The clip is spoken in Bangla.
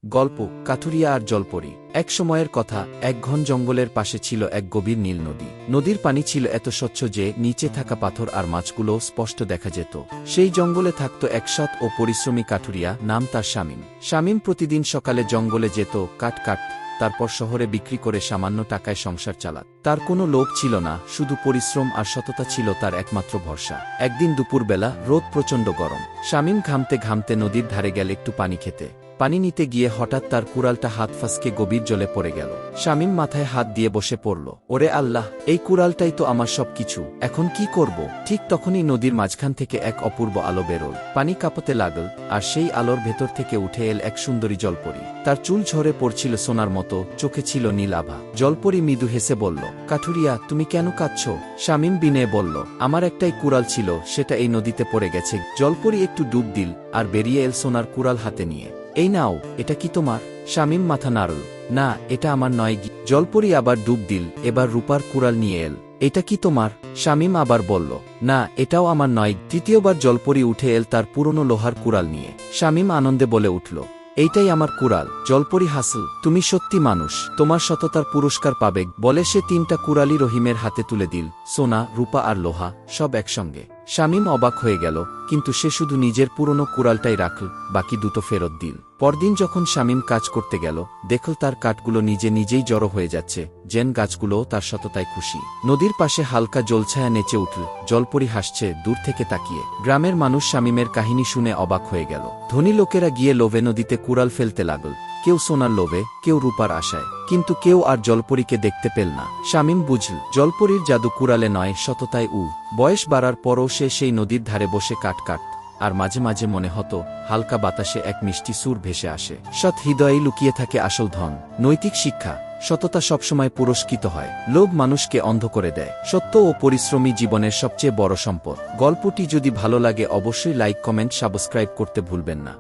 গল্প কাঠুরিয়া আর জলপরি। এক সময়ের কথা, এক ঘন জঙ্গলের পাশে ছিল এক গভীর নীল নদী। নদীর পানি ছিল এত স্বচ্ছ যে নিচে থাকা পাথর আর মাছগুলো স্পষ্ট দেখা যেত। সেই জঙ্গলে থাকত এক সৎ ও পরিশ্রমী কাঠুরিয়া, নাম তার শামীম। শামীম প্রতিদিন সকালে জঙ্গলে যেত, কাঠ কাটত, তারপর শহরে বিক্রি করে সামান্য টাকায় সংসার চালাত। তার কোনো লোভ ছিল না, শুধু পরিশ্রম আর সততা ছিল তার একমাত্র ভরসা। একদিন দুপুরবেলা, রোদ প্রচণ্ড গরম। শামীম ঘামতে ঘামতে নদীর ধারে গেল একটু পানি খেতে। পানি নিতে গিয়ে হঠাৎ তার কুড়ালটা হাত ফসকে গভীর জলে পড়ে গেল। শামীম মাথায় হাত দিয়ে বসে পড়ল। ওরে আল্লাহ, এই কুড়ালটাই তো আমার সব কিছু, এখন কি করব? ঠিক তখনই নদীর মাঝখান থেকে এক অপূর্ব আলো বেরোল। পানি কাঁপতে লাগল, আর সেই আলোর ভেতর থেকে উঠে এল এক সুন্দরী জলপরি। তার চুল ঝরে পড়ছিল সোনার মতো, চোখে ছিল নীল আভা। জলপরি মৃদু হেসে বলল, কাঠুরিয়া, তুমি কেন কাঁদছ? শামীম বিনয়ে বলল, আমার একটাই কুড়াল ছিল, সেটা এই নদীতে পড়ে গেছে। জলপরি একটু ডুব দিল আর বেরিয়ে এল সোনার কুড়াল হাতে নিয়ে। এই নাও, এটা কি তোমার? শামীম মাথা নাড়ল, না, এটা আমার নয়। জলপরি আবার ডুব দিল, এবার রূপার কুড়াল নিয়ে এল। এটা কি তোমার? শামীম আবার বলল, না, এটাও আমার নয়। তৃতীয়বার জলপরি উঠে এল তার পুরনো লোহার কুড়াল নিয়ে। শামীম আনন্দে বলে উঠল, এইটাই আমার কুড়াল। জলপরি হাসল, তুমি সত্যি মানুষ, তোমার সততার পুরস্কার পাবে। বলে সে 3টা কুড়ালি রহিমের হাতে তুলে দিল, সোনা, রূপা আর লোহা, সব একসঙ্গে। শামীম অবাক হয়ে গেল, কিন্তু সে শুধু নিজের পুরনো কুড়ালটাই রাখল, বাকি 2টো ফেরত দিল। পরদিন যখন শামীম কাজ করতে গেল, দেখল তার কাঠগুলো নিজে নিজেই জড়ো হয়ে যাচ্ছে, যেন গাছগুলোও তার সততায় খুশি। নদীর পাশে হালকা জলছায়া নেচে উঠল, জলপরি হাসছে দূর থেকে তাকিয়ে। গ্রামের মানুষ শামীমের কাহিনী শুনে অবাক হয়ে গেল। ধনী লোকেরা গিয়ে লোভে নদীতে কুড়াল ফেলতে লাগল, কেউ সোনার লোভে, কেউ রূপার আশায়, কিন্তু কেউ আর জলপরীকে দেখতে পেল না। শামীম বুঝল, জলপরীর জাদু কুড়ালে নয়, সততায়। বয়স বাড়ার পরও সে সেই নদীর ধারে বসে কাঠ কাটত, আর মাঝে মাঝে মনে হতো হালকা বাতাসে এক মিষ্টি সুর ভেসে আসে। সৎ হৃদয়ে লুকিয়ে থাকে আসল ধন। নৈতিক শিক্ষা, সততা সবসময় পুরস্কৃত হয়, লোভ মানুষকে অন্ধ করে দেয়। সত্য ও পরিশ্রমী জীবনের সবচেয়ে বড় সম্পদ। গল্পটি যদি ভালো লাগে অবশ্যই লাইক, কমেন্ট, সাবস্ক্রাইব করতে ভুলবেন না।